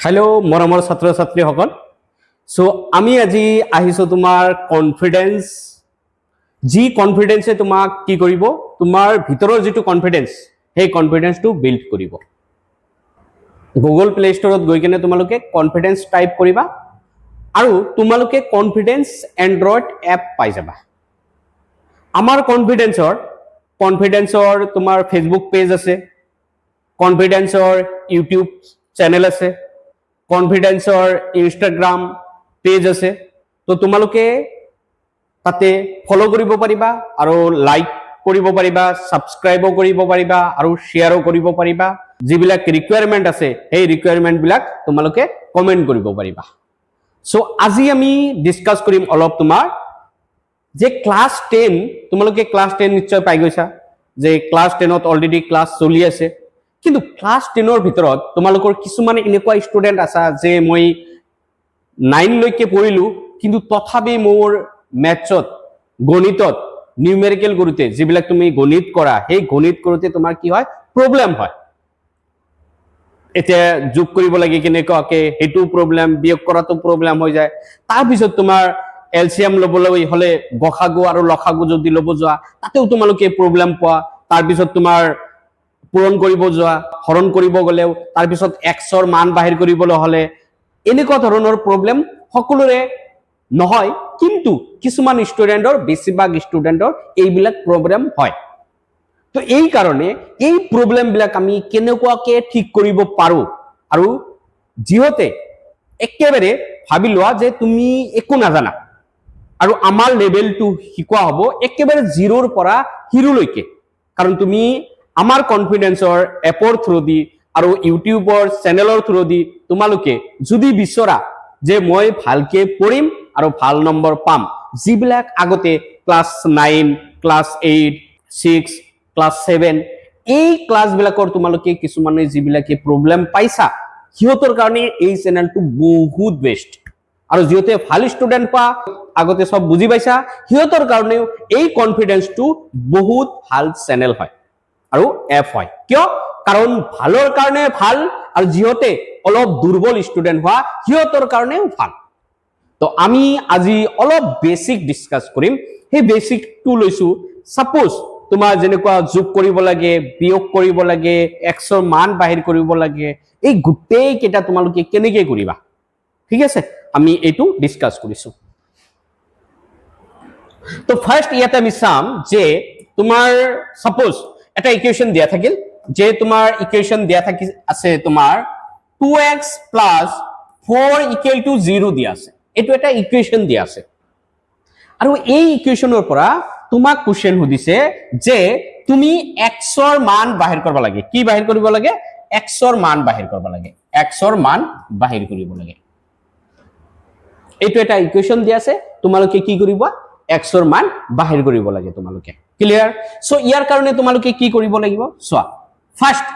hello मरমৰ ছাত্ৰ ছাত্ৰীসকল so আমি আজি আহিছো তোমাৰ কনফিডেন্স জি কনফিডেন্সে তোমাক কি কৰিব তোমাৰ ভিতৰৰ যেটো কনফিডেন্স সেই কনফিডেন্সটো বিল্ড কৰিব গুগল প্লে ষ্টৰত গৈ কিনে তোমালোকে কনফিডেন্স টাইপ কৰিবা আৰু তোমালোকে কনফিডেন্স এন্ড্ৰইড এপ পাই যাবা আমাৰ কনফিডেন্সৰ তোমাৰ ফেসবুক পেজ আছে কনফিডেন্সৰ ইউটিউব চেনেল আছে কনফিডেন্সৰ ইনষ্টাগ্ৰাম পেজ আছে তো তোমালোকে তাতে ফলো কৰিব পাৰিবা আৰু লাইক কৰিব পাৰিবা সাবস্ক্ৰাইবও কৰিব পাৰিবা আৰু শেয়াৰও কৰিব পাৰিবা যিবিলাক ৰিকুৱাৰমেন্ট আছে সেই ৰিকুৱাৰমেন্ট বিলাক তোমালোকে কমেন্ট কৰিব পাৰিবা সো আজি আমি ডিসকাস কৰিম অলপ তোমাৰ যে ক্লাস 10 তোমালোকে ক্লাস 10 নিশ্চয় পাই গৈছা যে ক্লাস 10 ত অলৰেডি ক্লাস চলি আছে কিন্তু ক্লাস 10 ৰ ভিতৰত তোমালোকৰ কিছুমান এনেকুৱা ষ্টুডেন্ট আছে যে মই 9 লৈকে পঢ়িলো কিন্তু তথাপি মোৰ ম্যাথছত গণিতত নিউমেৰিকেল কৰোতে যিবিলাক তুমি গণিত কৰা সেই গণিত কৰোতে তোমাৰ কি হয় প্ৰবলেম হয় এতিয়া যোগ কৰিব লাগে কেনেকৈ হেতু প্ৰবলেম বিয়োগ কৰাটো প্ৰবলেম হৈ যায় তাৰ পিছত তোমাৰ এলসিএম লবলৈ হলে গসাগু আৰু লসাগু যদি লব যোৱা তাতেও তোমালোকে প্ৰবলেম পোৱা তাৰ পিছত তোমাৰ পূৰণ কৰিব যোৱা হৰণ কৰিব গলেও তাৰ পিছত x ৰ মান বাহিৰ কৰিবলৈ হলে এনেকুৱা ধৰণৰ প্ৰবলেম সকলোৰে নহয় কিন্তু কিছুমান ষ্টুডেন্টৰ বেছিভাগ ষ্টুডেন্টৰ এইবিলাক প্ৰবলেম হয় তো এই কাৰণে এই প্ৰবলেম বিলাক আমি কেনেকুৱাকে ঠিক কৰিব পাৰো আৰু যিহতে একেবাৰে ভাবি লোৱা যে তুমি একো নাজানা আৰু আমাৰ লেভেলটো শিকোৱা হ'ব একেবাৰে 0 ৰ পৰা হিৰো লৈকে কাৰণ তুমি আমাৰ কনফিডেন্সৰ এপৰ থ্ৰু দি আৰু ইউটিউবৰ চেনেলৰ থ্ৰু দি তোমালোকে যদি বিচৰা যে মই ভালকে পঢ়িম আৰু ভাল নম্বৰ পাম যিবিলাক আগতে ক্লাস 9 ক্লাস 8 6 ক্লাস 7 এই ক্লাস বিলাকৰ তোমালোকে কিছুমানে যিবিলাকে প্ৰবলেম পাইছা হিয়তৰ কাৰণে এই চেনেলটো বহুত বেষ্ট আৰু যিহতে ভাল ষ্টুডেন্ট পা আগতে সব বুজি পাইছা হিয়তৰ কাৰণে এই কনফিডেন্সটো বহুত ভাল চেনেল হয় আৰু এপ হয় কিয় কাৰণ ভালৰ কাৰণে ভাল আৰু যিহতে অলপ দুৰ্বল ষ্টুডেন্ট হোৱা হিয়তৰ কাৰণেও ভাল তো আমি আজি অলপ বেসিক ডিসকাস কৰিম সেই বেসিকটো লৈছো সাপোজ তোমাৰ যেনেকুৱা যোগ কৰিব লাগে বিয়োগ কৰিব লাগে x ৰ মান বাহিৰ কৰিব লাগে এই গুটেই কেটা তোমালোকে কেনেকৈ কৰিবা ঠিক আছে আমি এটো ডিসকাস কৰিছো তো ফাৰ্স্ট ইয়াতে আমি চাম যে তোমাৰ সাপোজ এটা ইকুয়েশন দিয়া থাকিল যে তোমাৰ ইকুয়েশন দিয়া থাকি আছে তোমাৰ 2x 4 0 দিয়া আছে এটো এটা ইকুয়েশন দিয়া আছে আৰু এই ইকুয়েশনৰ পৰা তোমাক কোশ্চেন সুধিছে যে তুমি x ৰ মান বাহিৰ কৰিব লাগে কি বাহিৰ কৰিব লাগে x ৰ মান বাহিৰ কৰিব লাগে x ৰ মান বাহিৰ কৰিব লাগে এটো এটা ইকুয়েশন দিয়া আছে তোমালোকে কি কৰিবা x ৰ মান বাহিৰ কৰিব লাগে তোমালোকে ক্লিয়াৰ সো ইয়াৰ কাৰণে তোমালোকে কি কৰিব লাগিব সোৱা ফাৰ্স্ট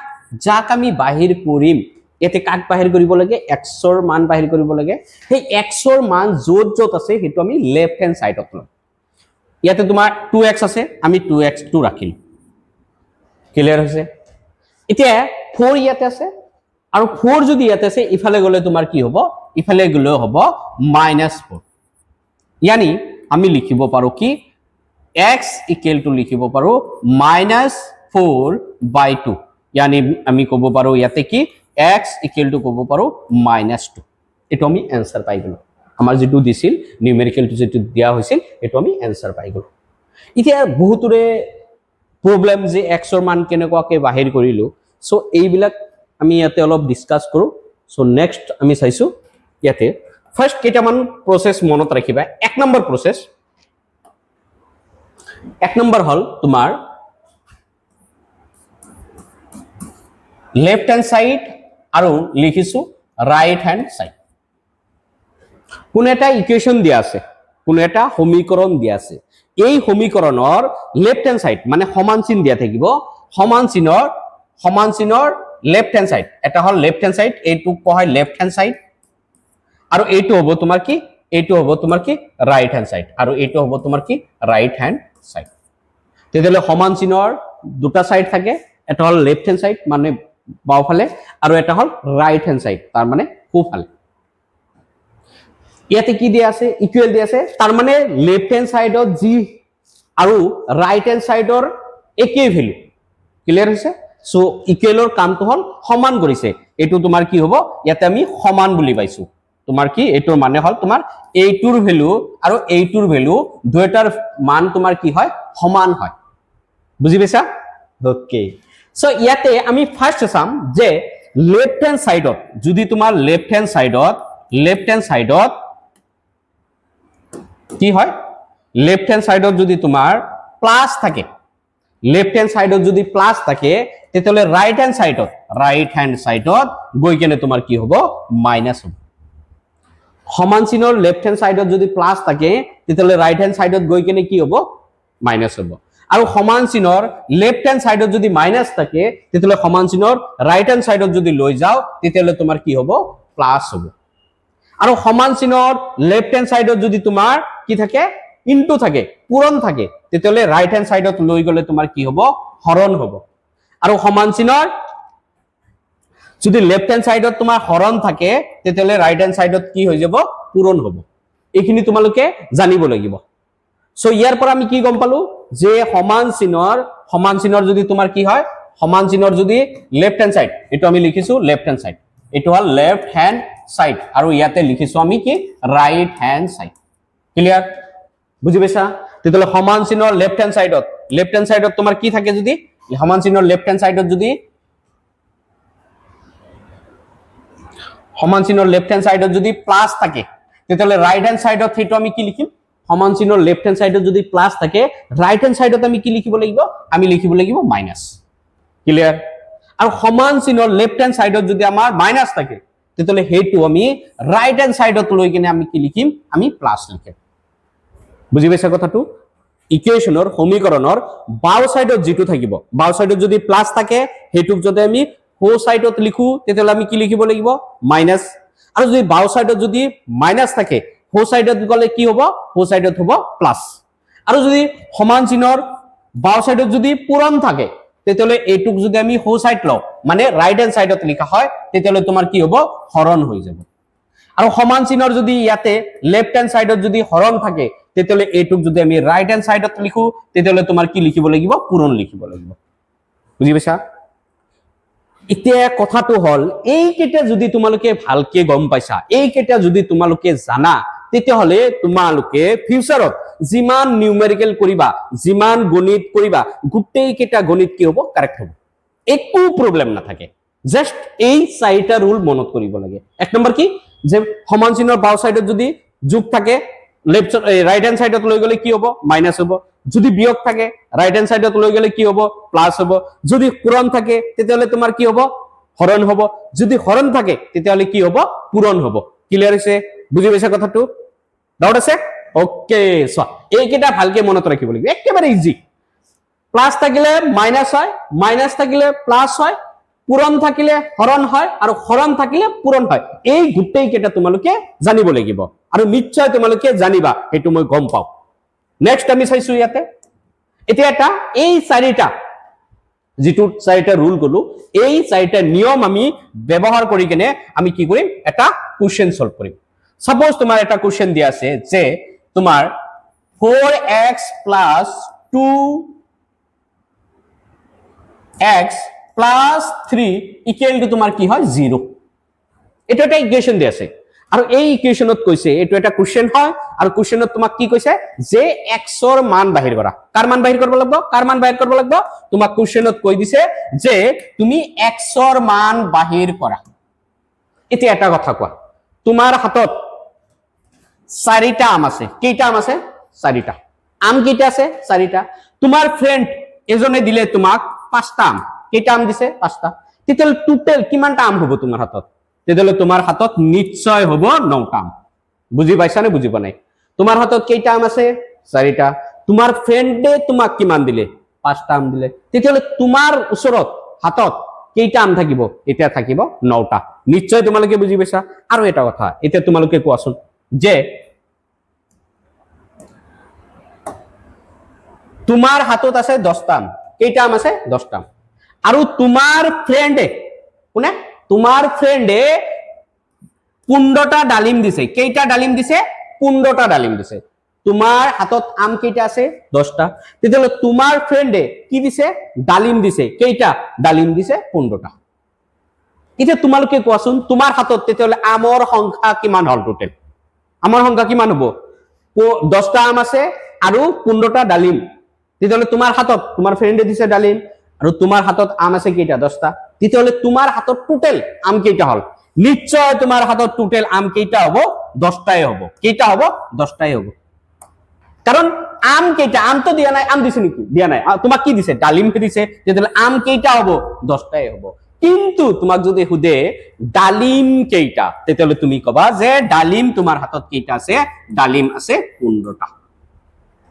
যাক আমি বাহিৰ কৰিম এতে কাক বাহিৰ কৰিব লাগে x ৰ মান বাহিৰ কৰিব লাগে সেই x ৰ মান যত যত আছে হেতু আমি লেফট হ্যান্ড সাইডত লম ইয়াতে তোমাৰ 2x আছে আমি 2x2 ৰাখিম ক্লিয়াৰ হৈছে এতিয়া 4 ইয়াতে আছে আৰু 4 যদি ইয়াতে আছে ইফালে গলে তোমাৰ কি হ'ব ইফালে গলে হ'ব -4 यानी আমি লিখিব পাৰো কি x লিখিব পাৰো -4/2 यानी আমি কব পাৰো ইয়াতে কি x কব পাৰো -2 এটো আমি आंसर পাই গলো আমাৰ যেটো দিছিল নিউমেৰিকেলটো যেটো দিয়া হৈছিল এটো আমি आंसर পাই গলো এতিয়া বহুতৰে প্ৰবলেম যে x ৰ মান কেনেকুৱাকে বাহিৰ কৰিলো সো এইবিলাক আমি ইয়াতে অলপ ডিসকাস কৰো সো নেক্সট আমি চাইছো ইয়াতে ফাৰ্স্ট কেটামান প্ৰসেস মনত ৰাখিবা এক নম্বৰ প্ৰসেস এক নম্বৰ হল তোমাৰ লেফট হ্যান্ড সাইড আৰু লিখিছো ৰাইট হ্যান্ড সাইড কোন এটা ইকুয়েশন দিয়া আছে কোন এটা সমীকৰণ দিয়া আছে এই সমীকৰণৰ লেফট হ্যান্ড সাইড মানে সমান চিন দিয়া থাকিব সমান চিনৰ লেফট হ্যান্ড সাইড এটা হল লেফট হ্যান্ড সাইড এইটো কয় লেফট হ্যান্ড সাইড আৰু এইটো হ'ব তোমাৰ কি এইটো হ'ব তোমাৰ কি ৰাইট হ্যান্ড সাইড আৰু এইটো হ'ব তোমাৰ কি ৰাইট হ্যান্ড সাইড তেতিয়ালে সমান চিনৰ দুটা সাইড থাকে এটা হল লেফট হ্যান্ড সাইড মানে বাওফালে আৰু এটা হল ৰাইট হ্যান্ড সাইড তাৰ মানে খুব ভালে ইয়াতে কি দিয়া আছে ইকুৱেল দিয়া আছে তাৰ মানে লেফট হ্যান্ড সাইডত জি আৰু ৰাইট হ্যান্ড সাইডৰ একেই ভ্যালু ক্লিয়াৰ হৈছে সো ইকুৱেলৰ কামটো হল সমান কৰিছে এটো তোমাৰ কি হ'ব ইয়াতে আমি সমান বুলি পাইছো তোমাৰ কি এটোৰ মানে হল তোমাৰ এইটোৰ ভ্যালু আৰু এইটোৰ ভ্যালু দুইটাৰ মান তোমাৰ কি হয় সমান হয় বুজি পাইছা ওকে সো ইয়াতে আমি ফার্স্ট চাম যে লেফট হ্যান্ড সাইডত যদি তোমাৰ লেফট হ্যান্ড সাইডত কি হয় লেফট হ্যান্ড সাইডত যদি তোমাৰ প্লাস থাকে লেফট হ্যান্ড সাইডত যদি প্লাস থাকে তেতিয়ালে ৰাইট হ্যান্ড সাইডত গৈ কেনে তোমাৰ কি হ'ব মাইনাস হ'ব সমান চিনৰ লেফট হ্যান্ড সাইডত যদি প্লাস থাকে তেতিয়ালে রাইট হ্যান্ড সাইডত গৈ কেনে কি হ'ব মাইনাস হ'ব আৰু সমান চিনৰ লেফট হ্যান্ড সাইডত যদি মাইনাস থাকে তেতিয়ালে সমান চিনৰ ৰাইট হ্যান্ড সাইডত যদি লৈ যাও তেতিয়ালে তোমাৰ কি হ'ব প্লাস হ'ব আৰু সমান চিনৰ লেফট হ্যান্ড সাইডত যদি তোমাৰ কি থাকে ইনটু থাকে পূৰণ থাকে তেতিয়ালে ৰাইট হ্যান্ড সাইডত লৈ গলে তোমাৰ কি হ'ব হৰণ হ'ব আৰু সমান চিনৰ যদি লেফট হ্যান্ড সাইডত তোমাৰ হৰণ থাকে তেতিয়ালে ৰাইট হ্যান্ড সাইডত কি হৈ যাব পূৰণ হ'ব এইখিনি তোমালোকে জানিব লাগিব সো ইয়াৰ পৰা আমি কি গম পালো যে সমান চিনৰ যদি তোমাৰ কি হয় সমান চিনৰ যদি লেফট হ্যান্ড সাইড এটো আমি লিখিছো লেফট হ্যান্ড সাইড এটো হল লেফট হ্যান্ড সাইড আৰু ইয়াতে লিখিছো আমি কি ৰাইট হ্যান্ড সাইড ক্লিয়াৰ বুজি পাইছা তেতিয়ালে সমান চিনৰ লেফট হ্যান্ড সাইডত তোমাৰ কি থাকে যদি সমান চিনৰ লেফট হ্যান্ড সাইডত যদি সমান চিনৰ লেফট হ্যান্ড সাইডত যদি প্লাস থাকে তেতিয়ালে ৰাইট হ্যান্ড সাইডত হেতু আমি কি লিখিম সমান চিনৰ লেফট হ্যান্ড সাইডত যদি প্লাস থাকে রাইট হ্যান্ড সাইডত আমি কি লিখিব লাগিব আমি লিখিব লাগিব মাইনাস ক্লিয়ার আৰু সমান চিনৰ লেফট হ্যান্ড সাইডত যদি আমাৰ মাইনাস থাকে তেতিয়ালে হেতু আমি রাইট হ্যান্ড সাইডত লৈ কিনে আমি কি লিখিম আমি প্লাস লিখিম বুজি পাইছা কথাটো ইকুৱেচনৰ সমীকৰণৰ বাও সাইডত যেটো থাকিব বাও সাইডত যদি প্লাস থাকে হেতুক যদি আমি হো সাইডত লিখো তেতিয়ালে আমি কি লিখিব লাগিব মাইনাস আৰু যদি বাও সাইডত যদি মাইনাস থাকে হো সাইডত গলে কি হ'ব হো সাইডত হ'ব প্লাস আৰু যদি সমান চিনৰ বাও সাইডত যদি পূৰণ থাকে তেতিয়ালে এইটুক যদি আমি হো সাইড লও মানে ৰাইট হ্যান্ড সাইডত লিখা হয় তেতিয়ালে তোমাৰ কি হ'ব হৰণ হৈ যাব আৰু সমান চিনৰ যদি ইয়াতে লেফট হ্যান্ড সাইডত যদি হৰণ থাকে তেতিয়ালে এইটুক যদি আমি ৰাইট হ্যান্ড সাইডত লিখো তেতিয়ালে তোমাৰ কি লিখিব লাগিব পূৰণ লিখিব লাগিব বুজি পাইছা এতিয়া কথাটো হল এইকেইটা যদি তোমালোকে ভালকে গম পাইছা এইকেইটা যদি তোমালোকে জানা তেতিয়াহলে তোমালোকে ফিউচাৰত যিমান নিউমেৰিকেল কৰিবা যিমান গণিত কৰিবা গোটেই কেইটা গণিত কি হ'ব কাৰেক্ট হ'ব একো প্ৰবলেম নাথাকে জাস্ট এই চাৰিটা ৰুল মনত কৰিব লাগে এক নম্বৰ কি যে সমান চিনৰ বাও সাইডত যদি যোগ থাকে লেফট রাইট হ্যান্ড সাইডত লৈ গলে কি হ'ব মাইনাস হ'ব যদি বিয়োগ থাকে রাইট হ্যান্ড সাইডত লৈ গলে কি হ'ব প্লাস হ'ব যদি পূৰণ থাকে তেতিয়ালে তোমাৰ কি হ'ব হৰণ হ'ব যদি হৰণ থাকে তেতিয়ালে কি হ'ব পূৰণ হ'ব ক্লিয়াৰ হৈছে বুজি পাইছা কথাটো ডাউট আছে ওকে সো এইকেইটা ভালকে মনত ৰাখিব লাগিব একেবাৰে ইজি প্লাস থাকিলে মাইনাস হয় মাইনাস থাকিলে প্লাস হয় পূৰণ থাকিলে হৰণ হয় আৰু হৰণ থাকিলে পূৰণ হয় এই গোটেই কেইটা তোমালোকে জানিব লাগিব আৰু নিশ্চয় তোমালোকে জানিবা এটো মই গম পাও নেক্সট আমি চাইছো ইয়াতে এতিয়া এটা এই চাৰিটা যেটো চাৰিটা ৰুল কলো এই চাৰিটা নিয়ম আমি ব্যৱহাৰ কৰি কেনে আমি কি কৰিম এটা কোৱেশ্চন সলভ কৰিম সাপোজ তোমাৰ এটা কোৱেশ্চন দিয়া আছে যে তোমাৰ 4x + 2x + 3 ইকুৱেল টু তোমাৰ কি হয় 0 এটা এটা ইকুৱেশন দিয়া আছে আৰু এই ইকুৱেশনত কৈছে এটো এটা কোৱেশ্চন হয় আৰু কোৱেশ্চনত তোমাক কি কৈছে যে x ৰ মান বাহিৰ কৰা কাৰ মান বাহিৰ কৰিব লাগিব তোমাক কোৱেশ্চনত কৈ দিছে যে তুমি x ৰ মান বাহিৰ কৰা এতিয়া এটা কথা কোৱা তোমাৰ হাতত চাৰিটা আম আছে কেইটা আম আছে চাৰিটা আম কেইটা আছে চাৰিটা তোমাৰ ফ্ৰেন্ড এজনে দিলে তোমাক পাঁচটা আম কেইটা আম দিছে পাঁচটা তেতিয়ালে টোটাল কিমানটা আম হ'ব তোমাৰ হাতত তেতিয়ালে তোমাৰ হাতত নিশ্চয় হ'ব 9টা আম বুজি পাইছা নে বুজি পোৱা নাই তোমাৰ হাতত কেইটা আম আছে চাৰিটা তোমাৰ ফ্ৰেন্ডে তোমাক কিমান দিলে পাঁচটা আম দিলে তেতিয়ালে তোমাৰ ওচৰত হাতত কেইটা আম থাকিব এতিয়া থাকিব 9টা নিশ্চয় তোমালোকে বুজি পাইছা আৰু এটা কথা এতিয়া তোমালোকে কোৱাচোন যে তোমাৰ হাতত আছে 10টা আম কেইটা আম আছে 10টা আৰু তোমাৰ ফ্ৰেন্ডে কোনে তোমাৰ ফ্ৰেন্ডে 15টা ডালিম দিছে কেইটা ডালিম দিছে 15টা ডালিম দিছে তোমাৰ হাতত আম কেইটা আছে 10টা তেতিয়াহলে তোমাৰ ফ্ৰেন্ডে কি দিছে ডালিম দিছে কেইটা ডালিম দিছে 15টা এতিয়া তোমালোকে কোৱাচোন তোমাৰ হাতত তেতিয়াহলে আমৰ সংখ্যা কিমান হল টোটেল আমৰ সংখ্যা কিমান হ'ব 10টা আম আছে আৰু 15টা ডালিম তেতিয়াহলে তোমাৰ হাতত তোমাৰ ফ্ৰেন্ডে দিছে ডালিম আৰু তোমাৰ হাতত আম আছে কেইটা 10টা তেতিয়াহলে তোমাৰ হাতত টোটেল আম কেইটা হল নিশ্চয় তোমাৰ হাতত টোটেল আম কেইটা হ'ব 10টাই হ'ব কেইটা হ'ব 10টাই হ'ব কারণ আম কেইটা আম তো দিয়া নাই আম দিছে নেকি দিয়া নাই তোমাক কি দিছে ডালিম দিছে তেতিয়াহলে আম কেইটা হ'ব 10টাই হ'ব কিন্তু তোমাক যদি হুদে ডালিম কেইটা তেতিয়াহলে তুমি কবা যে ডালিম তোমাৰ হাতত কেইটা আছে ডালিম আছে 15টা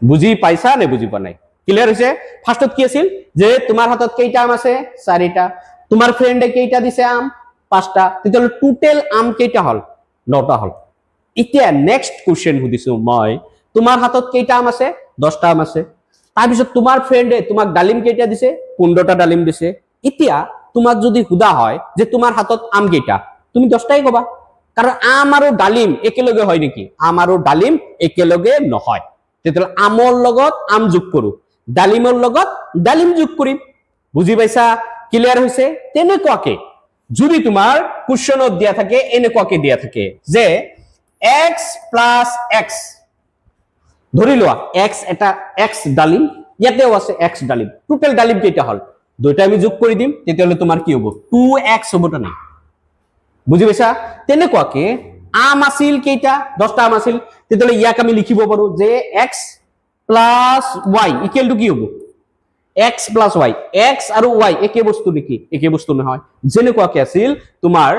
বুজি পাইছা নে বুজি পা নাই ক্লিয়ার হৈছে ফার্স্টত কি আছিল যে তোমাৰ হাতত কেইটা আম আছে 4টা তোমাৰ ফ্রেন্ডে কেইটা দিছে আম 5টা তেতিয়াহলে টোটেল আম কেইটা হল 9টা হল এতিয়া নেক্সট কোশ্চেন হুদিছো মই তোমাৰ হাতত কেইটা আম আছে 10টা আম আছে তাৰ পিছত তোমাৰ ফ্ৰেন্ডে তোমাক ডালিম কেইটা দিছে 15টা ডালিম দিছে এতিয়া তোমাক যদি হুদা হয় যে তোমাৰ হাতত আম কেইটা তুমি 10টাই কবা কাৰণ আম আৰু ডালিম একেলগে হয় নেকি আম আৰু ডালিম একেলগে নহয় তেতিয়াহলে আমৰ লগত আম যোগ কৰো ডালিমৰ লগত ডালিম যোগ কৰিম বুজি পাইছা ক্লিয়াৰ হৈছে তেনেকুৱাকে যদি তোমাৰ কোশ্চেনত দিয়া থাকে এনেকুৱাকে দিয়া থাকে যে x + x ধৰি লোৱা x এটা x ডালিম ইয়াতেও আছে x ডালিম টোটাল ডালিম কেইটা হল দুইটা আমি যোগ কৰি দিম তেতিয়াহলে তোমাৰ কি হ'ব 2x হ'বটা নাই বুজি পাইছা তেনেকুৱাকে আম আছিল কেইটা 10টা আম আছিল তেতিয়াহলে ইয়াক আমি লিখিব পাৰো যে x + y = কি হ'ব x + y x আৰু y একে বস্তু নেকি একে বস্তু নহয় যেনেকুৱাকে আছিল তোমাৰ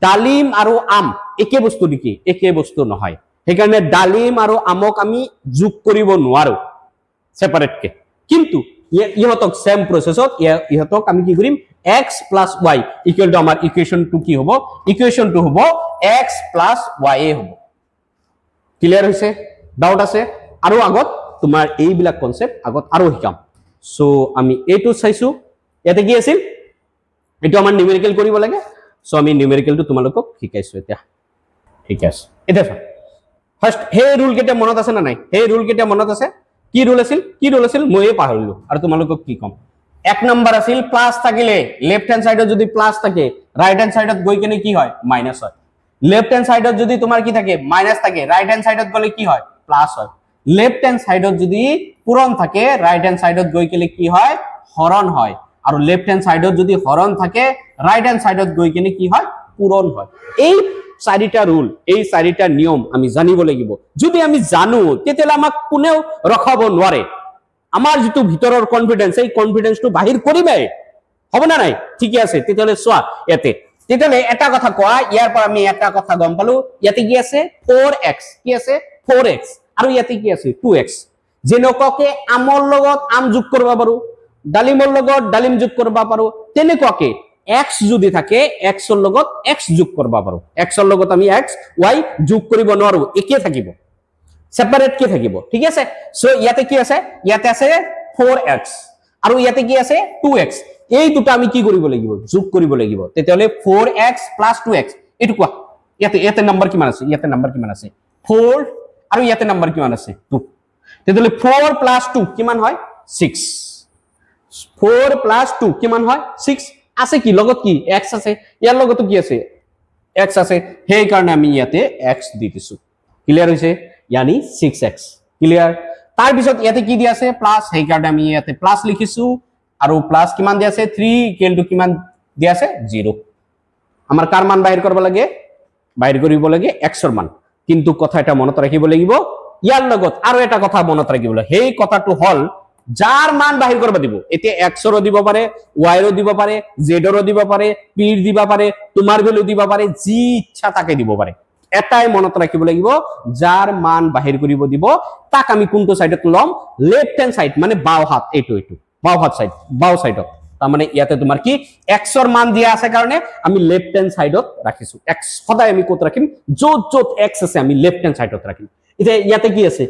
ডালিম আৰু আম একে বস্তু নেকি একে বস্তু নহয় সেইকাৰণে ডালিম আৰু আমক আমি যোগ কৰিব নোৱাৰো সেপাৰেট কে কিন্তু ইহতক সেম প্ৰসেসত ইহতক আমি কি কৰিম x + y = আমাৰ ইকুৱেশনটো কি হ'ব ইকুৱেশনটো হ'ব x + y হ'ব ক্লিয়াৰ হৈছে ডাউট আছে আৰু আগত তোমাৰ এইবিলাক কনসেপ্ট আগত আৰু শিকাম সো আমি এটো চাইছো ইয়াতে কি আছিল এটো আমাৰ নিউমেৰিকেল কৰিব লাগে সো আমি নিউমেৰিকেলটো তোমালোকক শিকাইছো এতিয়া ঠিক আছে এটা ফার্স্ট হে রুল কেটা মনত আছে না নাই হে রুল কেটা মনত আছে কি রুল আছিল মই পাহৰিলো আৰু তোমালোকক কি কম এক নম্বৰ আছিল প্লাস থাকিলে লেফট হ্যান্ড সাইডত যদি প্লাস থাকে রাইট হ্যান্ড সাইডত গৈ কেনে কি হয় মাইনাস হয় লেফট হ্যান্ড সাইডত যদি তোমাৰ কি থাকে মাইনাস থাকে রাইট হ্যান্ড সাইডত গলে কি হয় প্লাস হয় লেফট হ্যান্ড সাইডত যদি পূরণ থাকে রাইট হ্যান্ড সাইডত গৈ কেনে কি হয় হরণ হয় আৰু লেফট হ্যান্ড সাইডত যদি হৰণ থাকে ৰাইট হ্যান্ড সাইডত গৈ কেনে কি হয় পূৰণ হয় এই চাৰিটা ৰুল এই চাৰিটা নিয়ম আমি জানিব লাগিব যদি আমি জানো তেতিয়ালে আমাক কোনেও ৰখাব নোৱাৰে আমাৰ যেটো ভিতৰৰ কনফিডেন্স এই কনফিডেন্সটো বাহিৰ কৰিবে হ'ব না নাই ঠিক আছে তেতিয়ালে সোৱা এতে তেতিয়ালে এটা কথা কোৱা ইয়াৰ পৰা আমি এটা কথা গম পালো ইয়াতে কি আছে 4x কি আছে 4x আৰু ইয়াতে কি আছে 2x যেনককে আমৰ লগত আম যোগ কৰিব পাৰো ডালিমৰ লগত ডালিম যোগ কৰিব পাৰো তেনেককে x যদি থাকে x ৰ লগত x যোগ কৰিব পাৰো x ৰ লগত আমি x y যোগ কৰিব নোৱাৰো একে থাকিব সেপাৰেট কে থাকিব ঠিক আছে সো ইয়াতে কি আছে ইয়াতে আছে 4x আৰু ইয়াতে কি আছে 2x এই দুটা আমি কি কৰিব লাগিব যোগ কৰিব লাগিব তেতিয়ালে 4x + 2x এটো কোৱা ইয়াতে নম্বৰ কিমান আছে ইয়াতে নম্বৰ কিমান আছে 4 আৰু ইয়াতে নম্বৰ কিমান আছে 2 তেতিয়ালে 4 + 2 কিমান হয় 6 4 + 2 কিমান হয় 6 আছে কি লগত কি x আছে ইয়াৰ লগত কি আছে x আছে সেই কাৰণে আমি ইয়াতে x দি দিছো ক্লিয়াৰ হৈছে यानी 6x ক্লিয়াৰ তাৰ পিছত ইয়াতে কি দি আছে প্লাস সেই কাৰণে আমি ইয়াতে প্লাস লিখিছো আৰু প্লাস কিমান দি আছে 3 = কিমান দি আছে 0 আমাৰ কাৰ মান বাহিৰ কৰিব লাগে বাহিৰ কৰিব লাগে x ৰ মান কিন্তু কথা এটা মনত ৰাখিব লাগিব ইয়াৰ লগত আৰু এটা কথা মনত ৰাখিব লাগে সেই কথাটো হল যাৰ মান বাহিৰ কৰিব দিব এতে x ৰ দিব পাৰে y ৰ দিব পাৰে z ৰ দিব পাৰে p ৰ দিব পাৰে তোমাৰ ভ্যালু দিব পাৰে যি ইচ্ছা তাকে দিব পাৰে এটাই মনত ৰাখিব লাগিব যাৰ মান বাহিৰ কৰিব দিব তাক আমি কোনটো সাইডত লম লেফট হ্যান্ড সাইড মানে বাও হাত এটো বাও হাত সাইড বাও সাইডত তাৰ মানে ইয়াতে তোমাৰ কি x ৰ মান দিয়া আছে কাৰণে আমি লেফট হ্যান্ড সাইডত ৰাখিছো x সদায় আমি কত ৰাখিম যত x আছে আমি লেফট হ্যান্ড সাইডত ৰাখিম এতিয়া ইয়াতে কি আছে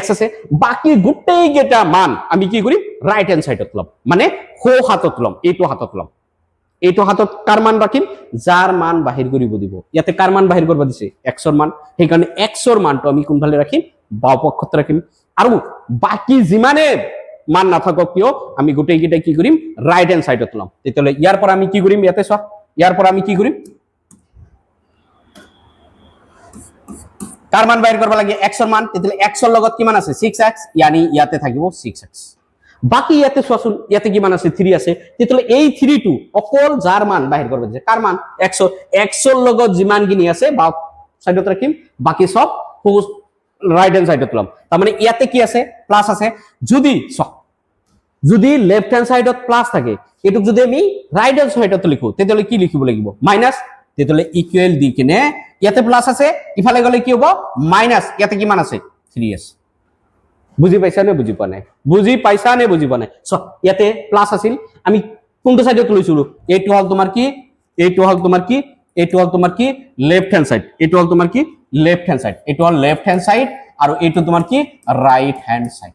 x আছে বাকি গুটেই গেটা মান আমি কি কৰিম রাইট হ্যান্ড সাইডত লম মানে হো হাতত লম এটো হাতত লম এইটো হাতত কাৰ মান ৰাখিম যাৰ মান বাহিৰ কৰিব দিব ইয়াতে কাৰ মান বাহিৰ কৰিব দিছে x ৰ মান সেইকাৰণে x ৰ মানটো আমি কোনফালে ৰাখিম বাও পক্ষত ৰাখিম আৰু বাকি যিমানে মান নাথাকক কিয় আমি গোটেইকেইটা কি কৰিম ৰাইট হ্যান্ড সাইডত লম তেতিয়ালে ইয়াৰ পৰা আমি কি কৰিম ইয়াতে চোৱা ইয়াৰ পৰা আমি কি কৰিম কাৰ মান বাহিৰ কৰিব লাগে x ৰ মান তেতিয়ালে x ৰ লগত কিমান আছে 6x yani ইয়াতে থাকিব 6x বাকি ইয়াতে চোৱাচোন ইয়াতে কিমান আছে 3 আছে তেতিয়ালে এই 3 টো অকল যাৰ মান বাহিৰ কৰিব দিছে কাৰ মান x ৰ লগত যিমান গিনি আছে বাও সাইডত ৰাখিম বাকি সব ৰাইট হ্যান্ড সাইডত লম তাৰ মানে ইয়াতে কি আছে প্লাস আছে যদি লেফট হ্যান্ড সাইডত প্লাস থাকে এটুক যদি আমি রাইট হ্যান্ড সাইডত লিখো তেতিয়ালে কি লিখিব লাগিব মাইনাস তেতিয়ালে ইকুয়াল দি কিনে ইয়াতে প্লাস আছে ইফালে গলে কি হ'ব মাইনাস ইয়াতে কিমান আছে 3s বুজি পাইছা নে বুজি পোৱা নাই বুজি পাইছা নে বুজি পোৱা নাই সো ইয়াতে প্লাস আছিল আমি কোনটো সাইডত লৈছিলো এইটো হল তোমাৰ কি এইটো হল তোমাৰ কি এইটো হল তোমাৰ কি লেফট হ্যান্ড সাইড এইটো হল তোমাৰ কি লেফট হ্যান্ড সাইড এইটো হল লেফট হ্যান্ড সাইড আৰু এইটো তোমাৰ কি ৰাইট হ্যান্ড সাইড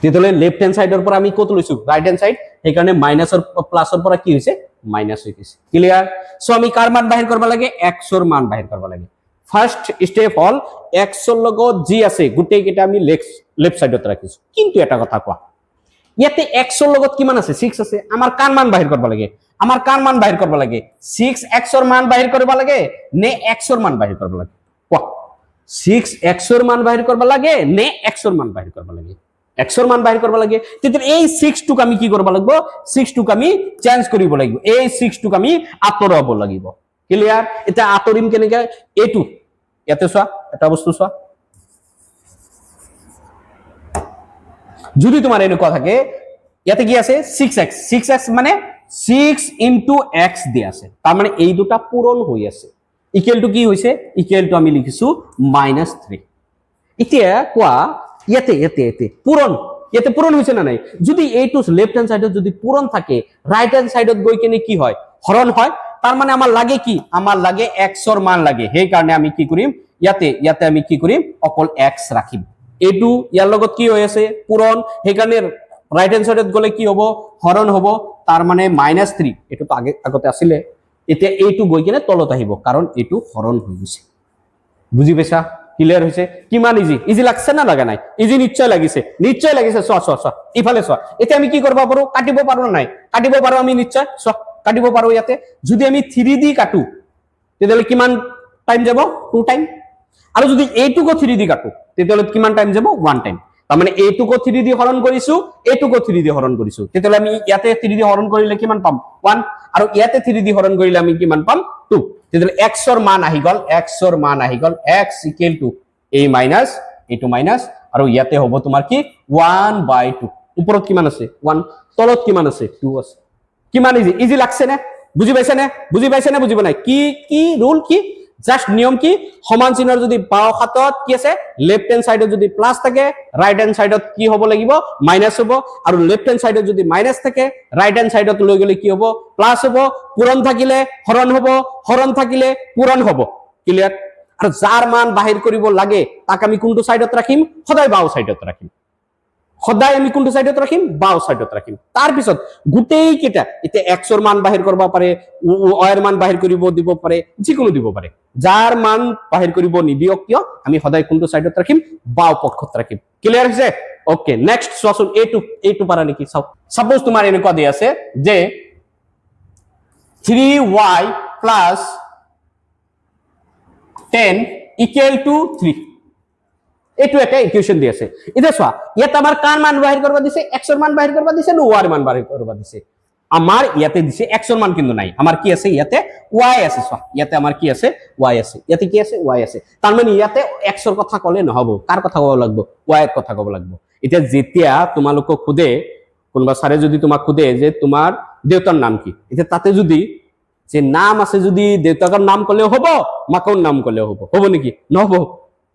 তেতিয়ালে লেফট হ্যান্ড সাইডৰ পৰা আমি কত লৈছো ৰাইট হ্যান্ড সাইড সেই কাৰণে মাইনাসৰ প্লাসৰ পৰা কি হৈছে মাইনাস হৈ গৈছে ক্লিয়াৰ সো আমি কাৰ মান বাহিৰ কৰিব লাগে x ৰ মান বাহিৰ কৰিব লাগে ফাৰ্স্ট স্টেপ হল x ৰ লগত জি আছে গুটেই কেটা আমি লেফট সাইডত ৰাখিছো কিন্তু এটা কথা কোৱা ইয়াতে x ৰ লগত কিমান আছে 6 আছে আমাৰ কাৰ মান বাহিৰ কৰিব লাগে আমাৰ কাৰ মান বাহিৰ কৰিব লাগে 6x ৰ মান বাহিৰ কৰিব লাগে নে x ৰ মান বাহিৰ কৰিব লাগে কোৱা 6x ৰ মান বাহিৰ কৰিব লাগে নে x ৰ মান বাহিৰ কৰিব লাগে x ৰ মান বাহিৰ কৰিব লাগে তেতিয়া এই 6 টোক আমি কি কৰিব লাগিব 6 টোক আমি চেঞ্জ কৰিব লাগিব এই 6 টোক আমি আতৰাব লাগিব ক্লিয়াৰ এটা আতৰিম কেনেকে এইটো ইয়াতে চোৱা এটা বস্তু চোৱা যদি তোমাৰ এনেকুৱা থাকে ইয়াতে কি আছে 6x মানে 6 into x দি আছে তাৰ মানে এই দুটা পূৰণ হৈ আছে ইকুৱেল টু কি হৈছে ইকুৱেল টু আমি লিখিছো -3 এতিয়া কোৱা ইয়াতে পূৰণ হৈছে না নাই যদি এইটো লেফট হ্যান্ড সাইডত যদি পূৰণ থাকে ৰাইট হ্যান্ড সাইডত গৈ কেনে কি হয় হৰণ হয় তাৰ মানে আমাৰ লাগে কি আমাৰ লাগে x ৰ মান লাগে সেই কাৰণে আমি কি কৰিম ইয়াতে আমি কি কৰিম অকল x ৰাখিম এইটো ইয়াৰ লগত কি হৈ আছে পূৰণ সেই কাৰণে ৰাইট হ্যান্ড সাইডত গলে কি হ'ব হৰণ হ'ব তাৰ মানে -3 এটো তো আগতে আছিল এতিয়া এইটো গৈ কিনে তলত আহিব কাৰণ এইটো হৰণ হৈ গৈছে বুজি পাইছা ক্লিয়াৰ হৈছে কিমান ইজি লাগছে না লাগা নাই ইজি নিশ্চয় লাগিছে চোৱা ইফালে চোৱা এতিয়া আমি কি কৰিব পাৰো কাটিব পাৰো নাই কাটিব পাৰো আমি নিশ্চয় চোৱা কাটিব পাৰো ইয়াতে যদি আমি 3D কাটো তেতিয়ালে কিমান টাইম যাব 2 টাইম আৰু যদি এইটুকো 3D কাটো তেতিয়ালে কিমান টাইম যাব 1 টাইম তাৰ মানে এইটুকো 3D হৰণ কৰিছো এইটুকো 3D হৰণ কৰিছো তেতিয়ালে আমি ইয়াতে 3D হৰণ কৰিলে কিমান পাম 1 আৰু ইয়াতে 3D হৰণ কৰিলে আমি কিমান পাম 2 তেতিয়ালে x ৰ মান আহি গল x a minus a2 minus আৰু ইয়াতে হ'ব তোমাৰ কি 1/2 ওপৰত কিমান আছে 1 তলত কিমান আছে 2 আছে কিমান ইজি লাগছে নে বুজি পাইছে নে বুজি পোৱা নাই কি ৰুল কি জাস্ট নিয়ম কি সমান চিহ্নৰ যদি বাও হাতত কি আছে লেফট হ্যান্ড সাইডত যদি প্লাস থাকে রাইট হ্যান্ড সাইডত কি হ'ব লাগিব মাইনাস হ'ব আৰু লেফট হ্যান্ড সাইডত যদি মাইনাস থাকে রাইট হ্যান্ড সাইডত লৈ গলে কি হ'ব প্লাস হ'ব পূৰণ থাকিলে হৰণ থাকিলে পূৰণ হ'ব ক্লিয়াৰ আৰু যাৰ মান বাহিৰ কৰিব লাগে তাক আমি কোনটো সাইডত ৰাখিম সদায় বাও সাইডত ৰাখিম সদায় আমি কোনটো সাইডত ৰাখিম বাও সাইডত ৰাখিম তাৰ পিছত গুটেই কেটা এতিয়া x ৰ মান বাহিৰ কৰিব পাৰে y ৰ মান বাহিৰ কৰিব দিব পাৰে যিকোনো দিব পাৰে যাৰ মান বাহিৰ কৰিব নিদিয়ক কিয় আমি সদায় কোনটো সাইডত ৰাখিম বাও পক্ষত ৰাখিম ক্লিয়াৰ হৈছে ওকে নেক্সট চোৱাচোন এইটো পাৰা নেকি চাও সাপোজ তোমাৰ এনেকুৱা দি আছে যে 3y + 10 = 3 এইটো একটা ইকুয়েশন দি আছে এটা চোৱা ইয়াত আমাৰ কাৰ মান বাহিৰ কৰিব দিছে x ৰ মান বাহিৰ কৰিব দিছে ন y ৰ মান বাহিৰ কৰিব দিছে আমাৰ ইয়াতে দিছে x ৰ মান কিন্তু নাই আমাৰ কি আছে ইয়াতে y আছে চোৱা ইয়াতে আমাৰ কি আছে y আছে ইয়াতে কি আছে y আছে তাৰ মানে ইয়াতে x ৰ কথা কলে নহব কাৰ কথা কব লাগিব y ৰ কথা কব লাগিব এতিয়া যেতিয়া তোমালোক খুদে কোনবা সাৰে যদি তোমাক খুদে যে তোমাৰ দেউতাৰ নাম কি এতিয়া তাতে যদি যে নাম আছে যদি দেউতাকৰ নাম কলে হ'ব মাকৰ নাম কলে হ'ব নেকি নহব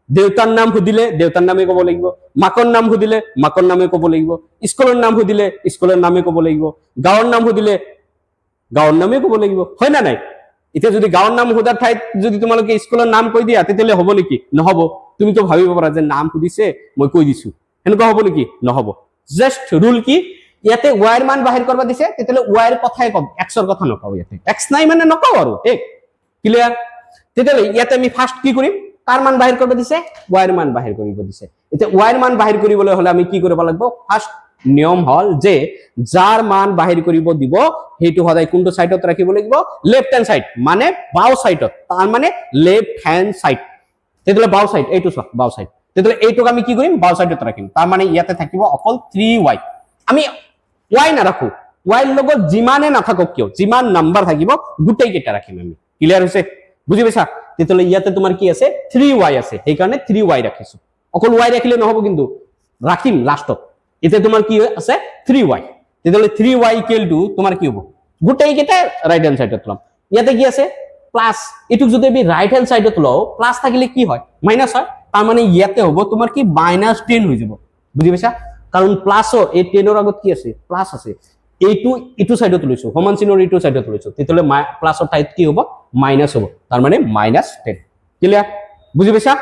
দেউতাৰ নাম সুধিলে দেউতাৰ নামে কব লাগিব মাকৰ নাম সুধিলে মাকৰ নামে কব লাগিব স্কুলৰ নাম সুধিলে স্কুলৰ নামে কব লাগিব গাঁৱৰ নাম সুধিলে গাঁৱৰ নামে কব লাগিব হয় না নাই এতিয়া যদি গাঁৱৰ নাম সুধাৰ ঠাইত যদি তোমালোকে স্কুলৰ নাম কৈ দিয়া তেতিয়ালে হ'ব নেকি নহব তুমি তো ভাবিব পাৰা যে নাম সুধিছে মই কৈ দিছো এনেকুৱা হ'ব নেকি নহব জাস্ট ৰুল কি ইয়াতে y ৰ মান বাহিৰ কৰিব দিছে তেতিয়ালে y ৰ কথাই কম x ৰ কথা নকও ইয়াতে x নাই মানে নকও আৰু ঠিক ক্লিয়াৰ তেতিয়ালে ইয়াতে আমি ফাৰ্স্ট কি কৰিম কাৰ মান বাহিৰ কৰিব দিছে y ৰ মান বাহিৰ কৰিব দিছে এতিয়া y ৰ মান বাহিৰ কৰিবলৈ হলে আমি কি কৰিব লাগিব ফাৰ্স্ট নিয়ম হল যে যাৰ মান বাহিৰ কৰিব দিব হেতু সদায় কোনটো সাইডত ৰাখিব লাগিব লেফট হ্যান্ড সাইড মানে বাও সাইডত তাৰ মানে লেফট হ্যান্ড সাইড তেতিয়ালে বাও সাইড এইটো চোৱা বাও সাইড তেতিয়ালে এইটোক আমি কি কৰিম বাও সাইডত ৰাখিম তাৰ মানে ইয়াতে থাকিব অকল 3y আমি y না ৰাখো y ৰ লগত যিমানে নাথাকক কিয় যিমান নাম্বাৰ থাকিব গুটেই কেইটা ৰাখিম আমি ক্লিয়াৰ হৈছে বুজি পাইছা তেতিয়ালে ইয়াতে তোমাৰ কি আছে 3y আছে এই কাৰণে 3y ৰাখিছো অকল y ৰাখিলে নহব কিন্তু ৰাখিম লাষ্টত এতে তোমাৰ কি আছে 3y তেতিয়ালে 3y তোমাৰ কি হ'ব গুটেই কেইটা ৰাইট হ্যান্ড সাইডত লম ইয়াতে কি আছে প্লাস এটুক যদি আমি রাইট হ্যান্ড সাইডত লও প্লাস থাকিলে কি হয় মাইনাস হয় তার মানে ইয়াতে হ'ব তোমাৰ কি -10 হৈ যাব বুজি পাইছা কাৰণ প্লাসও এই 10 ৰ আগত কি আছে প্লাস আছে এইটো ইটো সাইডত লৈছো সমান চিনৰ ইটো সাইডত লৈছো তেতিয়ালে প্লাসৰ ঠাইত কি হ'ব মাইনাস হ'ব তাৰ মানে -10 ক্লিয়াৰ বুজি পাইছা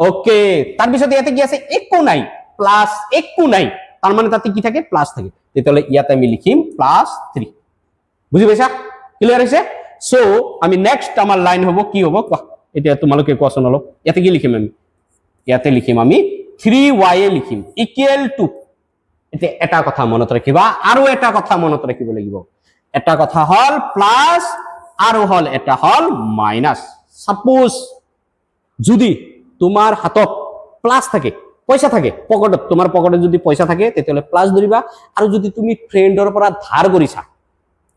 ওকে তাৰ পিছত ইয়াতে কি আছে একো নাই প্লাস একো নাই তার মানে তাতে কি থাকে প্লাস থাকে তেতিয়ালে ইয়াতে আমি লিখিম +3 বুজি পাইছা ক্লিয়ার হৈছে সো আমি নেক্সট আমাৰ লাইন হ'ব কি হ'ব এতিয়া তোমালোকে কোৱাচোন অলপ ইয়াতে কি লিখিম আমি ইয়াতে লিখিম আমি 3y এ লিখিম ইকুৱেল টু এতিয়া এটা কথা মনত ৰাখিবা আৰু এটা কথা মনত ৰাখিব লাগিব এটা কথা হল প্লাস আৰু হল এটা হল মাইনাস সাপোজ যদি তোমাৰ হাতত প্লাস থাকে পয়সা থাকে পকেটত তোমাৰ পকেটত যদি পয়সা থাকে তেতিয়ালে প্লাস ধৰিবা আৰু যদি তুমি ফ্ৰেণ্ডৰ পৰা ধাৰ কৰিছা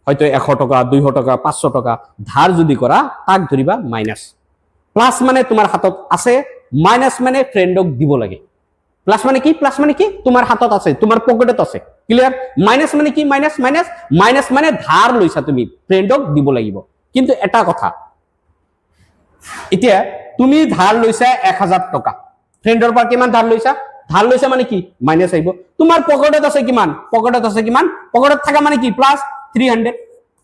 হয়তো 100 টাকা 200 টাকা 500 টাকা ধার যদি করা তাক ধরিবা মাইনাস প্লাস মানে তোমার হাতত আছে মাইনাস মানে ফ্রেন্ডক দিব লাগে প্লাস মানে কি তোমার হাতত আছে তোমার পকেটত আছে ক্লিয়ার মাইনাস মানে কি মাইনাস মানে ধার লৈছা তুমি ফ্রেন্ডক দিব লাগিব কিন্তু এটা কথা এতিয়া তুমি ধার লৈছা 1000 টাকা ফ্ৰেন্ডৰ পৰা কিমান ধার লৈছা মানে কি মাইনাস আইব তোমার পকেটত আছে কিমান পকেটত থাকা মানে কি প্লাস 300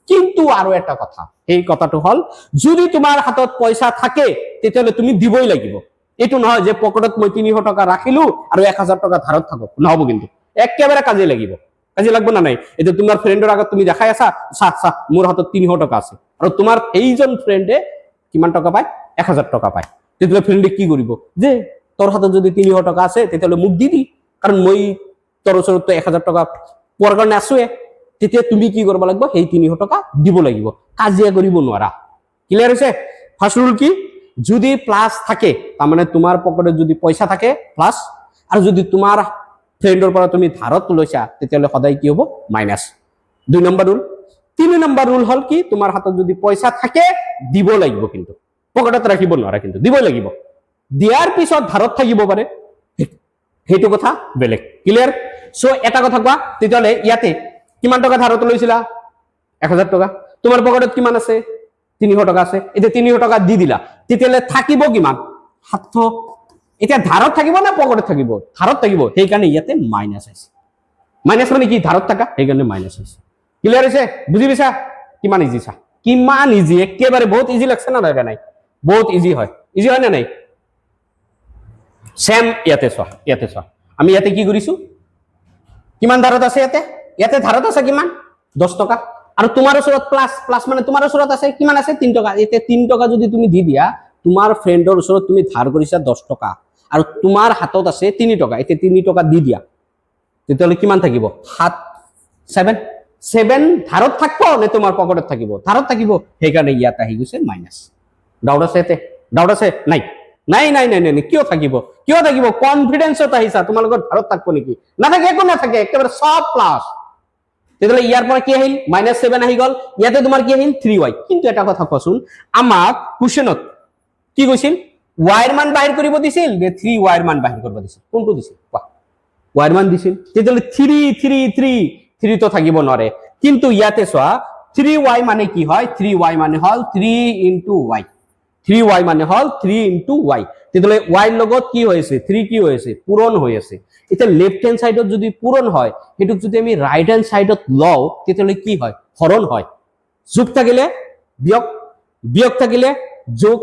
কিন্তু আৰু এটা কথা এই কথাটো হল যদি তোমাৰ হাতত পয়সা থাকে তেতিয়ালে তুমি দিবই লাগিব এটো নহয় যে পকেটত মই 300 টাকা ৰাখিলো আৰু 1000 টাকা ধাৰত থাকক নহব কিন্তু একেবাৰে কাজে লাগব না নাই এটা তোমাৰ ফ্ৰেণ্ডৰ আগত তুমি দেখাই আছা সা মোৰ হাতত 300 টাকা আছে আৰু তোমাৰ এইজন ফ্ৰেণ্ডে কিমান টাকা পায় 1000 টাকা পায় তেতিয়ালে ফ্ৰেণ্ডে কি কৰিব যে তোৰ হাতত যদি 300 টাকা আছে তেতিয়ালে মোক দি কাৰণ মই তোৰ ওচৰত 1000 টাকা পোৱাৰ কাৰণে আছোৱে তেতিয়া তুমি কি কৰিব লাগিব এই 300 টাকা দিব লাগিব কাজিয়া কৰিব নোৱাৰা ক্লিয়াৰ হৈছে ফাৰ্স্ট ৰুল কি যদি প্লাস থাকে তাৰ মানে তোমাৰ পকেটে যদি পয়সা থাকে প্লাস আৰ যদি তোমাৰ ফ্ৰেন্ডৰ পৰা তুমি ধাৰত লৈছা তেতিয়ালে সদায় কি হ'ব minus 2 number rule 3 number rule হল কি তোমাৰ হাতত যদি পয়সা থাকে দিব লাগিব কিন্তু পকেটত ৰাখিব নোৱাৰা কিন্তু দিব লাগিব দিয়াৰ পিছত ধাৰত থাকিব পাৰে হেতু কথা বেলেগ ক্লিয়াৰ সো এটা কথা কোৱা তেতিয়ালে ইয়াতে কিমান টাকা ধাৰত লৈছিলা 1000 টাকা তোমার পকেটত কিমান আছে 300 টাকা আছে এটা 300 টাকা দি দিলা তেতিয়ালে থাকিব কিমান 700 এটা ধাৰত থাকিব না পকেটত থাকিব ধাৰত থাকিব সেই কাৰণে ইয়াতে মাইনাস আছে মাইনাস মানে কি ধাৰত থাকা সেই কাৰণে মাইনাস আছে ক্লিয়াৰ হৈছে বুজি পাইছা কিমান ইজি একেবাৰে বহুত ইজি লাগছে না লাগা নাই বহুত ইজি হয় না নাই সেম ইয়াতে চোৱা আমি ইয়াতে কি কৰিছো কিমান ধাৰত আছে ইয়াতে ধাৰত আছে কিমান 10 টাকা আৰু তোমাৰ ওচৰত প্লাস মানে তোমাৰ ওচৰত আছে কিমান আছে 3 টাকা এতে 3 টাকা যদি তুমি দি দিয়া তোমাৰ ফ্ৰেণ্ডৰ ওচৰত তুমি ধাৰ কৰিছা 10 টাকা আৰু তোমাৰ হাতত আছে 3 টাকা এতে 3 টাকা দি দিয়া তেতিয়ালে কিমান থাকিব 7 ধাৰত থাকিব নে তোমাৰ পকেটত থাকিব ধাৰত থাকিব সেই কাৰণে ইয়াত আহি গৈছে মাইনাস ডাউট আছে নাই কিয় থাকিব কনফিডেন্সত আহিছা তোমালোকৰ ধাৰত থাকিব নেকি নাথাকে একো নাথাকে একেবাৰে সব প্লাস তেতিয়ালে ইয়াৰ পৰা কি আহিল -7 আহি গল ইয়াতে তোমাৰ কি আহিল 3y কিন্তু এটা কথা কোৱাচোন আমাক কোৱেশ্চনত কি কৈছিল y ৰ মান বাহিৰ কৰিব দিছিল নে 3y ৰ মান বাহিৰ কৰিব দিছিল কোনটো দিছিল কোৱা y ৰ মান দিছিল তেতিয়ালে 3 তো থাকিব নোৱাৰে কিন্তু ইয়াতে চোৱা 3y মানে কি হয় 3y মানে হল 3 * y 3y মানে হল 3 * y তেতিয়ালে y ৰ লগত কি হৈছে 3 কি হৈছে পূৰণ হৈ আছে এটা লেফট হ্যান্ড সাইডত যদি পূৰণ হয় হেতুক যদি আমি ৰাইট হ্যান্ড সাইডত লও তেতিয়ালে কি হয় হৰণ হয় যোগ থাকিলে বিয়োগ থাকিলে যোগ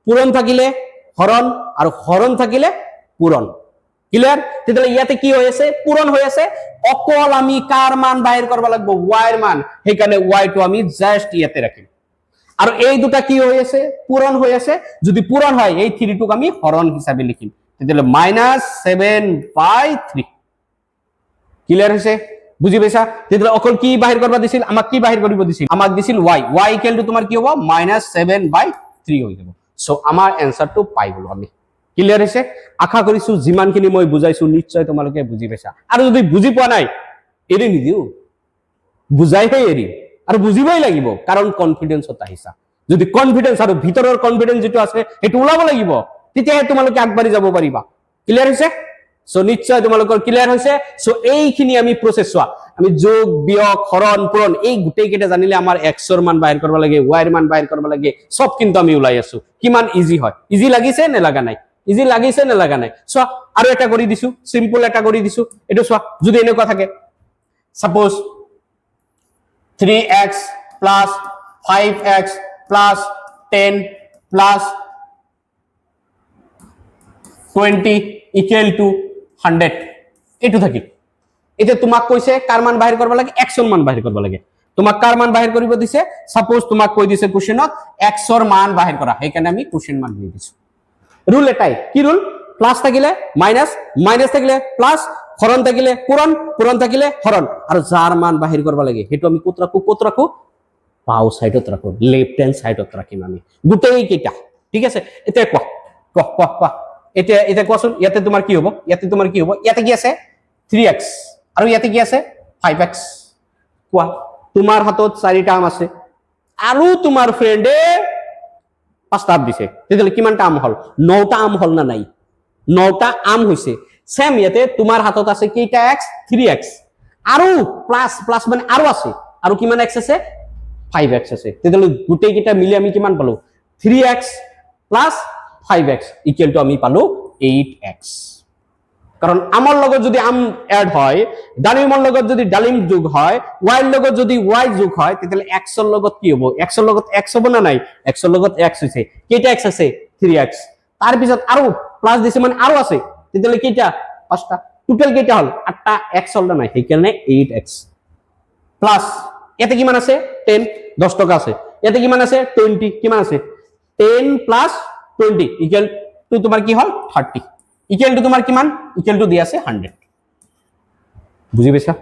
পূৰণ থাকিলে হৰণ আৰু হৰণ থাকিলে পূৰণ ক্লিয়াৰ তেতিয়াহ'লে ইয়াতে কি হৈ আছে পূৰণ হৈ আছে অকল আমি কাৰ মান বাহিৰ কৰিব লাগিব y ৰ মান সেইকাৰণে y টো আমি জাস্ট ইয়াতে ৰাখিম আৰু এই দুটা কি হৈ আছে পূৰণ হৈ আছে যদি পূৰণ হয় এই 3 টোক আমি হৰণ হিচাপে লিখিম তেতিয়াহ'লে -7/3 ক্লিয়াৰ হৈছে বুজি পাইছা তেতিয়াহ'লে অকল কি বাহিৰ কৰিব দিছিল আমাক কি বাহিৰ কৰিব দিছিল আমাক দিছিল y ইকুৱেল টু তোমাৰ কি হ'ব -7/3 হৈ যাব সো আমাৰ এনসাৰটো পাই গলো আমি ক্লিয়াৰ হৈছে আশা কৰিছো যিমানখিনি মই বুজাইছো নিশ্চয় তোমালোকে বুজি পাইছা আৰু যদি বুজি পোৱা নাই এৰি নিদিও বুজাইহে এৰি আৰু বুজিবই লাগিব কাৰণ কনফিডেন্সত আহিছা যদি কনফিডেন্স আৰু ভিতৰৰ কনফিডেন্স যেটো আছে এটো ওলাব লাগিব তেতিয়াহে তোমালোকে আগবাঢ়ি যাব পাৰিবা ক্লিয়াৰ হৈছে সো নিশ্চয় তোমালোকৰ ক্লিয়াৰ হৈছে সো এইখিনি আমি প্ৰসেস চোৱা আমি যোগ বিয়োগ হৰণ পূৰণ এই গুটেই কেটা জানিলে আমাৰ x ৰ মান বাহিৰ কৰিব লাগে y ৰ মান বাহিৰ কৰিব লাগে সব কিন্তু আমি ওলাই আছো কিমান ইজি হয় ইজি লাগিছে নে লাগা নাই ইজি লাগিছে নে লাগা নাই চোৱা আৰু এটা কৰি দিছো সিম্পল এটা কৰি দিছো এটো চোৱা যদি এনেকুৱা থাকে suppose 3x plus 5x plus 10 plus 20 equal to 100 এটো থাকিল এটা তোমাক কইছে কার মান বাহিৰ কৰিব লাগে x ৰ মান বাহিৰ কৰিব লাগে তোমাক কাৰ মান বাহিৰ কৰিব দিছে সাপোজ তোমাক কৈ দিছে কোশ্চেনত x ৰ মান বাহিৰ কৰা সেইকাৰণে আমি কোশ্চেন মান দি দিছো রুল এটাই কি রুল প্লাস থাকিলে মাইনাস মাইনাস থাকিলে প্লাস হরণ থাকিলে পূরণ পূরণ থাকিলে হরণ আর যার মান বাহির করবা লাগে হেতু আমি কত রাখো বাও সাইডত রাখো লেফট হ্যান্ড সাইডত রাখিম আমি গুটেই কেটা ঠিক আছে এটা ক এটা কোৱাচোন ইয়াতে তোমাৰ কি হ'ব ইয়াতে কি আছে 3x আৰু ইয়াতে কি আছে 5x কোৱা তোমাৰ হাতত 4টা আম আছে আৰু তোমাৰ ফ্ৰেন্ডে 5টা আম দিছে তেতিয়ালে কিমানটা আম হল 9টা আম হল না নাই 9টা আম হৈছে সেম ইয়াতে তোমাৰ হাতত আছে কেইটা x 3x আৰু প্লাস মানে আৰু আছে আৰু কিমান x আছে 5x আছে তেতিয়ালে গুটেই কেটা মিলি আমি কিমান পালো 3x 5x ইকুৱেল টু আমি পালো 8x কাৰণ আমাৰ লগত যদি আম এড হয় ডালিমৰ লগত যদি ডালিম যোগ হয় y ৰ লগত যদি y যোগ হয় তেতিয়ালে x ৰ লগত কি হ'ব x ৰ লগত x হ'ব না নাই x ৰ লগত x হৈছে কেইটা x আছে 3x তাৰ পিছত আৰু প্লাস দিছে মানে আৰু আছে তেতিয়ালে কেইটা 5টা টোটাল কেইটা হল 8টা x হল না নাই সেইকাৰণে 8x প্লাস এতে কিমান আছে 10 10 টকা আছে এতে কিমান আছে 20 কিমান আছে 10 প্লাস 20 ইকুয়াল টু তোমার কি হল 30 ইকুয়াল টু তোমার কিমান ইকুয়াল টু দিয়া আছে 100 বুঝি পাইছা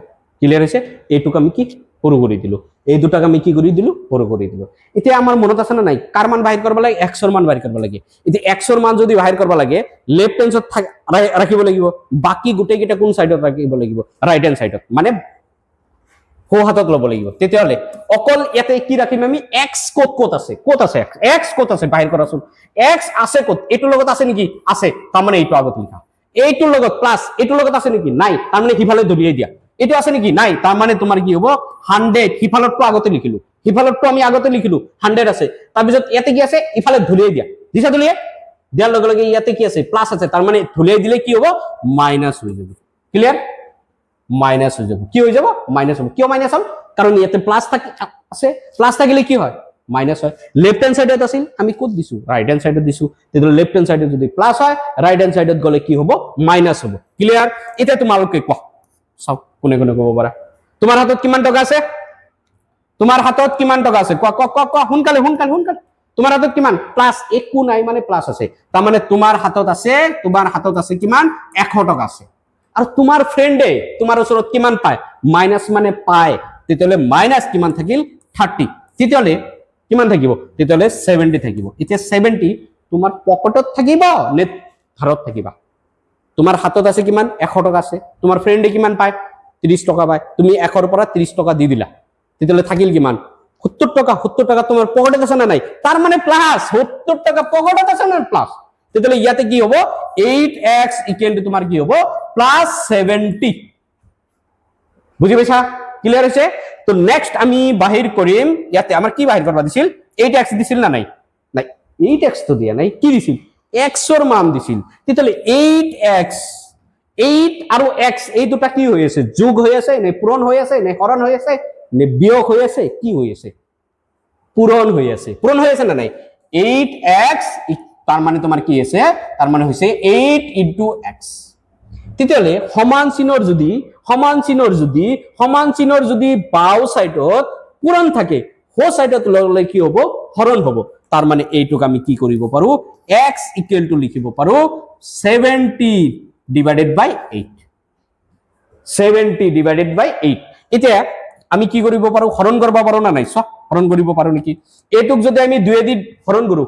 ক্লিয়ার হৈছে এইটুক আমি কি সৰু কৰি দিলো এই দুটাক আমি কি কৰি দিলো সৰু কৰি দিলো এতিয়া আমাৰ মনত আছে না নাই কাৰ মান বাহিৰ কৰিব লাগে x ৰ মান বাহিৰ কৰিব লাগে এতিয়া x ৰ মান যদি বাহিৰ কৰিব লাগে লেফট হ্যান্ডত ৰাখিব লাগিব বাকি গুটেই কেটা কোন সাইডত ৰাখিব লাগিব ৰাইট হ্যান্ড সাইডত মানে হো হাতত লব লাগিব তেতিয়ালে অকল ইয়াতে কি ৰাখিম আমি x কত আছে x কত আছে বাহিৰ কৰাছোন x আছে কত এটো লগত আছে নেকি আছে তাৰ মানে এইটো আগত লিখা এইটোৰ লগত প্লাস এইটোৰ লগত আছে নেকি নাই তাৰ মানে হিফালে ধৰিয়ে দিয়া এটো আছে নেকি নাই তাৰ মানে তোমাৰ কি হ'ব 100 হিফালৰটো আগতে লিখিলো হিফালৰটো আমি আগতে লিখিলো 100 আছে তাৰ পিছত ইয়াতে কি আছে ইফালে ধৰিয়ে দিয়া দিছা ধৰিয়ে দিয়াৰ লগে লগে ইয়াতে কি আছে প্লাস আছে তাৰ মানে ধৰিয়ে দিলে কি হ'ব মাইনাস হৈ যাব ক্লিয়াৰ মাইনাস হৈ যাব কি হৈ যাব মাইনাস হ'ব কিয় মাইনাস হল কাৰণ ইয়াতে প্লাস আছে প্লাস থাকিলে কি হয় মাইনাস হয় লেফট হ্যান্ড সাইডত আছিল আমি কত দিছো রাইট হ্যান্ড সাইডত দিছো তেতিয়ালে লেফট হ্যান্ড সাইডত যদি প্লাস হয় রাইট হ্যান্ড সাইডত গলে কি হ'ব মাইনাস হ'ব ক্লিয়ার এটা তোমালোকে ক সব কোনে কোনে কব পাৰা তোমাৰ হাতত কিমান টকা আছে ক হুনকালে তোমাৰ হাতত কিমান প্লাস একো নাই মানে প্লাস আছে তাৰ মানে তোমাৰ হাতত আছে কিমান 100 টকা আছে আৰু তোমাৰ ফ্ৰেন্ডে তোমাৰ ওচৰত কিমান পায় মাইনাস মানে পায় তেতিয়ালে মাইনাস কিমান থাকিল 30 তেতিয়ালে কিমান থাকিব তেতিয়ালে 70 থাকিব এতিয়া 70 তোমাৰ পকেটত থাকিব নে ঘৰত থাকিবা তোমাৰ হাতত আছে কিমান 100 টকা আছে তোমাৰ ফ্ৰেন্ডে কিমান পায় 30 টকা পায় তুমি 100 ৰ পৰা 30 টকা দি দিলা তেতিয়ালে থাকিল কিমান 70 টকা তোমাৰ পকেটত আছে না নাই তাৰ মানে প্লাস 70 টকা পকেটত আছে না প্লাস তেতিয়ালে ইয়াতে কি হ'ব 8x ইকুৱেল টু তোমাৰ কি হ'ব +70 বুজি পাইছা ক্লিয়াৰ হৈছে তো নেক্সট আমি বাহিৰ কৰিম ইয়াতে আমাৰ কি বাহিৰ কৰবা দিছিল 8x দিছিল না নাই নাই 8x তো দিয়া নাই কি দিছিল x ৰ মান দিছিল তেতিয়ালে 8x 8 আৰু x এই দুটা কি হৈ আছে যোগ হৈ আছে নে পূৰণ হৈ আছে নে হৰণ হৈ আছে নে বিয়োগ হৈ আছে কি হৈ আছে পূৰণ হৈ আছে না নাই 8x তার মানে তোমার কি আছে তার মানে হইছে 8 * x তেতিয়াহ'লে সমান চিনৰ যদি বাও সাইডত পূৰণ থাকে সো সাইডত ললে কি হ'ব হৰণ হ'ব তাৰ মানে এইটোক আমি কি কৰিব পাৰো x ইকুৱেল টু লিখিব পাৰো 70 ডিভাইডেড বাই 8 70 ডিভাইডেড বাই 8 এতিয়া আমি কি কৰিব পাৰো হৰণ কৰিব পাৰো না নাই সব হৰণ কৰিব পাৰো নেকি এইটোক যদি আমি 2 দি হৰণ কৰো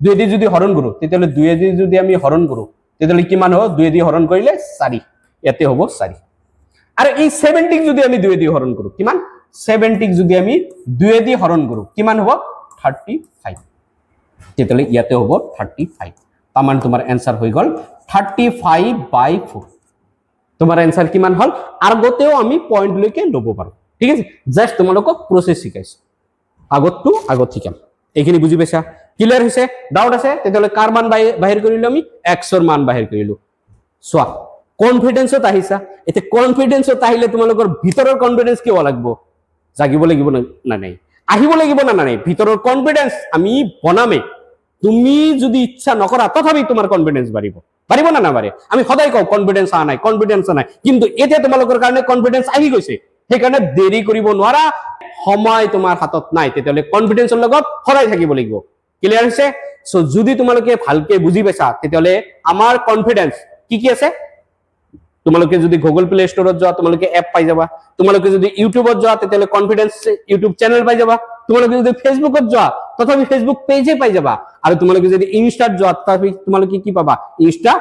2 দি যদি হৰণ কৰো তেতিয়ালে 2 দি যদি আমি হৰণ কৰো তেতিয়ালে কিমান হ'ব 2 দি হৰণ কৰিলে 4 ইয়াতে হ'ব 4 আৰু এই 70 যদি আমি 2 দি হৰণ কৰো কিমান 70 যদি আমি 2 দি হৰণ কৰো কিমান হ'ব 35 তেতিয়ালে ইয়াতে হ'ব 35 তামান তোমাৰ आंसर হৈ গল 35/4 তোমাৰ आंसर কিমান হল আৰ গতেও আমি পয়েন্ট লৈকে লব পাৰো ঠিক আছে জাস্ট তোমালোকক প্রসেস শিকাইছো আগত শিকাম এইখিনি বুজি পাইছা ক্লিয়ার হৈছে ডাউট আছে তেতিয়ালে কার মান বাহিৰ কৰিলো আমি x ৰ মান বাহিৰ কৰিলো সোয়া কনফিডেন্সত আহিছা এতে কনফিডেন্সত আহিলে তোমালোকৰ ভিতৰৰ কনফিডেন্স কি হ'ব লাগিব জাগিব লাগিব না নাই আহিব লাগিব না নাই ভিতৰৰ কনফিডেন্স আমি বনামে তুমি যদি ইচ্ছা নকৰা তথাপি তোমাৰ কনফিডেন্স বাঢ়িব না বাঢ়ে আমি সদায় কও কনফিডেন্স নাই কিন্তু এতিয়া তোমালোকৰ কাৰণে কনফিডেন্স আহি গৈছে সেইকাৰণে দেৰি কৰিব নোৱাৰা সময় তোমাৰ হাতত নাই তেতিয়ালে কনফিডেন্সৰ লগত সদায় থাকিব লাগিব ক্লিয়াৰ হৈছে সো যদি তোমালোকে ভালকে বুজি পাইছা তেতিয়ালে আমাৰ কনফিডেন্স কি আছে তোমালোকে যদি গুগল প্লে ষ্টৰত যোৱা তোমালোকে এপ পাই যাবা তোমালোকে যদি ইউটিউবত যোৱা তেতিয়ালে কনফিডেন্স ইউটিউব চ্যানেল পাই যাবা তোমালোকে যদি ফেসবুকত যোৱা তথাপি ফেসবুক পেজে পাই যাবা আৰু তোমালোকে যদি ইনস্টাত যোৱা তথাপি তোমালোকে কি পাবা ইনস্টা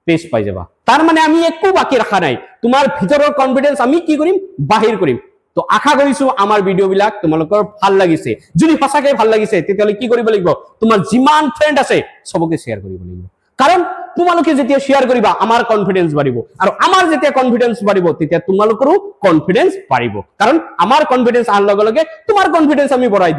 পেজ পাই যাবা তাৰ মানে আমি একো বাকি ৰাখা নাই তোমাৰ ভিতৰৰ কনফিডেন্স আমি কি কৰিম বাহিৰ কৰিম তো আশা কৰিছো আমাৰ ভিডিও বিলাক তোমালোকৰ ভাল লাগিছে যদি সঁচাকে ভাল লাগিছে তেতিয়ালে কি কৰিব লাগিব তোমাৰ যিমান ফ্ৰেন্ড আছে সবকে শেয়াৰ কৰিব লাগিব কাৰণ তোমালোকে যেতিয়া শেয়াৰ কৰিবা আমাৰ কনফিডেন্স বাঢ়িব আৰু আমাৰ যেতিয়া কনফিডেন্স বাঢ়িব তেতিয়া তোমালোকৰো কনফিডেন্স বাঢ়িব কাৰণ আমাৰ কনফিডেন্স আৰ লগে লগে তোমাৰ কনফিডেন্স আমি বঢ়াই দিম